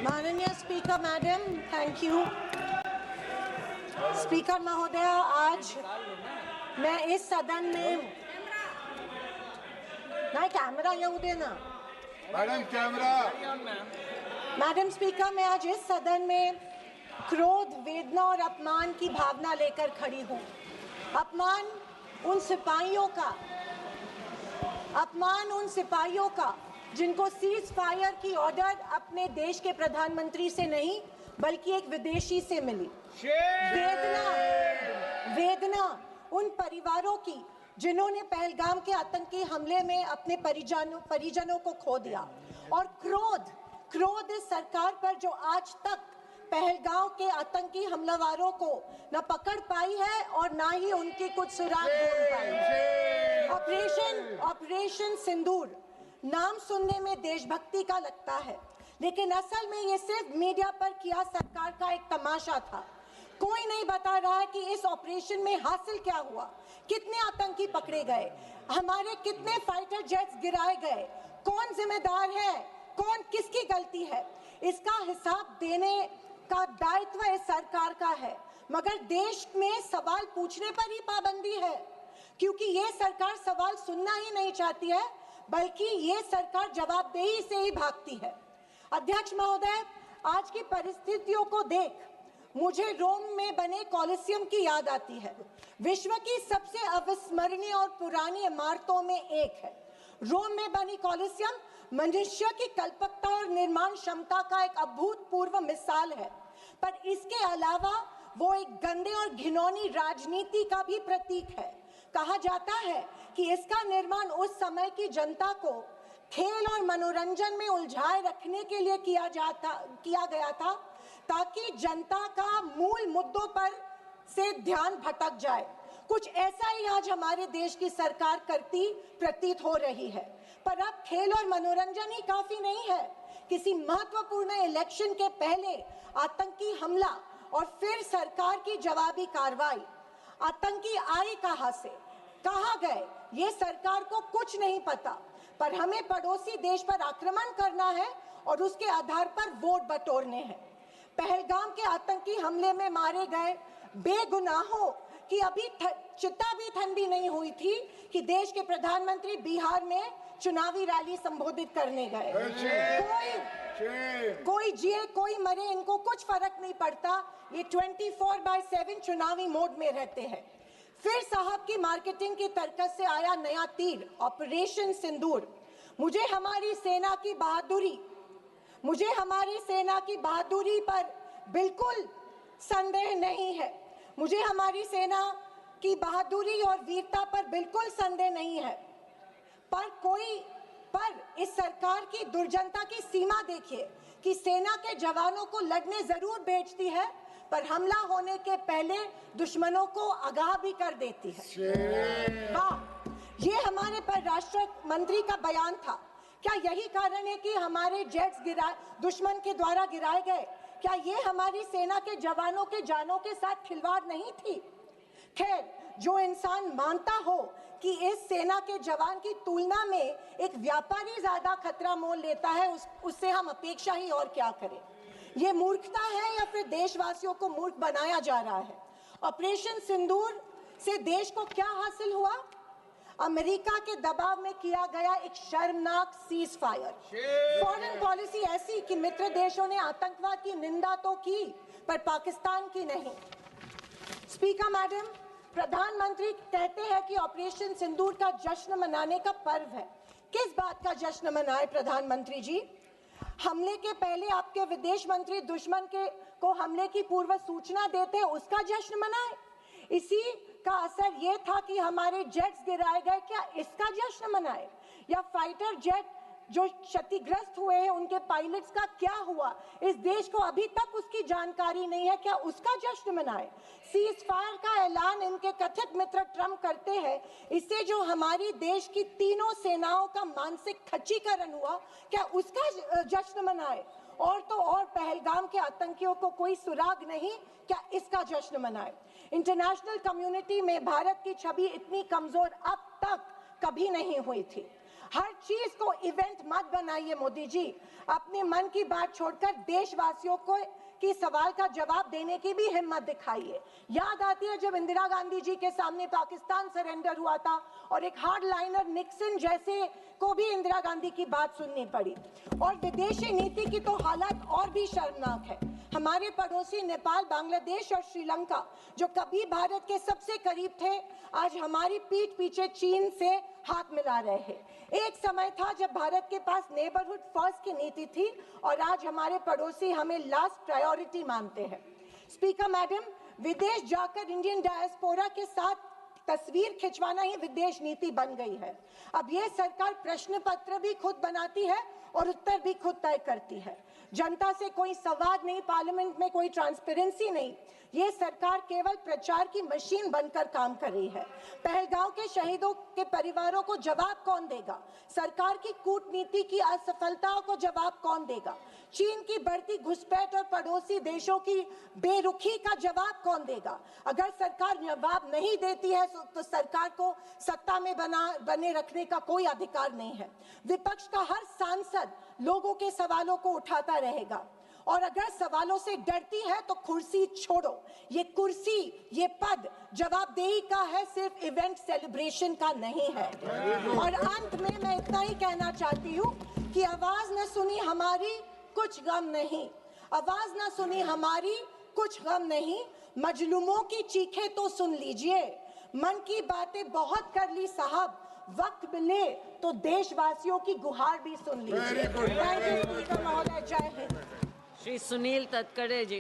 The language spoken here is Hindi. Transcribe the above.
माननीय speaker madam, thank you. Speaker महोदय, आज मैं इस सदन में नहीं कैमरा येऊ देना मैडम, कैमरा। मैडम स्पीकर, मैं आज इस सदन में क्रोध, वेदना और अपमान की भावना लेकर खड़ी हूँ। अपमान उन सिपाहियों का जिनको सीज फायर की ऑर्डर अपने देश के प्रधानमंत्री से नहीं बल्कि एक विदेशी से मिली। वेदना उन परिवारों की जिन्होंने पहलगाम के आतंकी हमले में अपने परिजनों को खो दिया। और क्रोध इस सरकार पर जो आज तक पहलगाम के आतंकी हमलावरों को न पकड़ पाई है और ना ही उनकी कुछ सुराग ढूंढ पाई है। ऑपरेशन सिंदूर नाम सुनने में देशभक्ति का लगता है, लेकिन असल में ये सिर्फ मीडिया पर किया सरकार का एक तमाशा था। कोई नहीं बता रहा है कि इस ऑपरेशन में हासिल क्या हुआ, कितने आतंकी पकड़े गए, हमारे कितने फाइटर जेट्स गिराए गए, कौन जिम्मेदार है, कौन किसकी गलती है। इसका हिसाब देने का दायित्व इस सरकार का है, मगर देश में सवाल पूछने पर ही पाबंदी है, क्योंकि ये सरकार सवाल सुनना ही नहीं चाहती है, बल्कि ये सरकार जवाबदेही से ही भागती है। अध्यक्ष महोदय, आज की परिस्थितियों को देख मुझे रोम में बने कॉलिसियम की याद आती है। विश्व की सबसे अविस्मरणीय और पुरानी इमारतों में एक है। रोम में बनी कॉलिसियम मनुष्य की कल्पकता और निर्माण क्षमता का एक अभूतपूर्व मिसाल है, पर इसके अलावा वो एक गंदे और घिनौनी राजनीति का भी प्रतीक है। कहा जाता है कि इसका निर्माण उस समय की जनता को खेल और मनोरंजन में उलझाए रखने के लिए किया गया था, ताकि जनता का मूल मुद्दों पर से ध्यान भटक जाए। कुछ ऐसा ही आज हमारे देश की सरकार करती प्रतीत हो रही है। पर अब खेल और मनोरंजन ही काफी नहीं है। किसी महत्वपूर्ण इलेक्शन के पहले आतंकी हमला और फिर सरकार की जवाबी कार्रवाई। आतंकी आए कहां से, कहां गए, ये सरकार को कुछ नहीं पता, पर हमें पड़ोसी देश पर आक्रमण करना है और उसके आधार पर वोट बटोरने हैं। पहलगाम के आतंकी हमले में मारे गए बेगुनाहों की अभी चिता भी ठंडी नहीं हुई थी कि देश के प्रधानमंत्री बिहार में चुनावी रैली संबोधित करने गए। कोई जिए कोई मरे, इनको कुछ फर्क नहीं पड़ता। ये 24/7 चुनावी मोड में रहते हैं। फिर साहब की मार्केटिंग की तरकस से आया नया तीर, ऑपरेशन सिंदूर। मुझे हमारी सेना की बहादुरी पर बिल्कुल संदेह नहीं है। मुझे हमारी सेना की बहादुरी और वीरता पर बिल्कुल संदेह नहीं है, पर इस सरकार की दुर्जनता की सीमा देखिए कि सेना के जवानों को लड़ने जरूर भेजती है, पर हमला होने के पहले दुश्मनों को आगाह भी कर देती है। वाह, ये हमारे परराष्ट्र मंत्री का बयान था। क्या यही कारण है कि हमारे जेट्स दुश्मन के द्वारा गिराए गए? क्या ये हमारी सेना के जवानों के जानों के साथ खिलवाड़ नहीं थी? खैर, जो इंसान मानता हो कि इस सेना के जवान की तुलना में एक व्यापारी ज्यादा खतरा मोल लेता है, उससे हम अपेक्षा ही और क्या करें। ये मूर्खता है या फिर देशवासियों को मूर्ख बनाया जा रहा है? ऑपरेशन सिंदूर से देश को क्या हासिल हुआ? अमेरिका के दबाव में किया गया एक शर्मनाक सीज फायर। फॉरेन पॉलिसी ऐसी कि मित्र देशों ने आतंकवाद की निंदा तो की, पर पाकिस्तान की नहीं। स्पीकर मैडम, प्रधानमंत्री कहते हैं कि ऑपरेशन सिंदूर का जश्न मनाने का पर्व है। किस बात का जश्न मनाए प्रधानमंत्री जी? हमले के पहले आपके विदेश मंत्री दुश्मन को हमले की पूर्व सूचना देते, उसका जश्न मनाए? इसी का असर ये था कि हमारे जेट्स गिराए गए, क्या इसका जश्न मनाए? या फाइटर जेट जो क्षतिग्रस्त हुए हैं उनके पायलट्स का क्या हुआ, इस देश को अभी तक उसकी जानकारी नहीं है, क्या उसका जश्न मनाए? सीज फायर का ऐलान इनके कथित मित्र ट्रंप करते हैं, इससे जो हमारी देश की तीनों सेनाओं का मानसिक खच्चीकरण हुआ, क्या उसका जश्न मनाए? और तो और पहलगाम के आतंकियों को कोई सुराग नहीं, क्या इसका जश्न मनाए? इंटरनेशनल कम्युनिटी में भारत की छवि इतनी कमजोर अब तक कभी नहीं हुई थी। हर चीज को इवेंट मत बनाइए मोदी जी। अपने मन की बात छोड़कर देशवासियों को की सवाल का जवाब देने की भी हिम्मत दिखाइए। याद आती है जब इंदिरा गांधी जी के सामने पाकिस्तान सरेंडर हुआ था और एक हार्डलाइनर निक्सन जैसे को भी इंदिरा गांधी की बात सुननी पड़ी। और विदेशी नीति की तो हालत और भी शर्मनाक है। हमारे पड़ोसी नेपाल, बांग्लादेश और श्रीलंका जो कभी भारत के सबसे करीब थे, आज हमारी पीठ पीछे चीन से हाथ मिला रहे हैं। एक समय था जब भारत के पास नेबरहुड फर्स्ट की नीति थी और आज हमारे पड़ोसी हमें लास्ट प्रायोरिटी मानते हैं। स्पीकर मैडम, विदेश जाकर इंडियन डायस्पोरा के साथ तस्वीर खिंचवाना ही विदेश नीति बन गई है। अब ये सरकार प्रश्न पत्र भी खुद बनाती है और उत्तर भी खुद तय करती है। जनता से कोई संवाद नहीं, पार्लियामेंट में कोई ट्रांसपेरेंसी नहीं। ये सरकार केवल प्रचार की मशीन बनकर काम कर रही है। पहलगांव के शहीदों के परिवारों को जवाब कौन देगा? सरकार की कूटनीति की असफलताओं को जवाब कौन देगा? चीन की बढ़ती घुसपैठ और पड़ोसी देशों की बेरुखी का जवाब कौन देगा? अगर सरकार जवाब नहीं देती है तो सरकार को सत्ता में बने रखने का कोई अधिकार नहीं है। विपक्ष का हर सांसद लोगों के सवालों को उठाता रहेगा और अगर सवालों से डरती है तो कुर्सी छोड़ो। ये कुर्सी, ये पद जवाबदेही का है, सिर्फ इवेंट सेलिब्रेशन का नहीं है। और अंत में मैं इतना ही कहना चाहती हूँ कि आवाज न सुनी हमारी, कुछ गम नहीं। आवाज न सुनी हमारी, कुछ गम नहीं। मजलूमों की चीखें तो सुन लीजिए। मन की बातें बहुत कर ली साहब, वक्त मिले तो देशवासियों की गुहार भी सुन लीजिए। थैंक यू महोदय। जय हिंद। श्री सुनील तटकरे जी।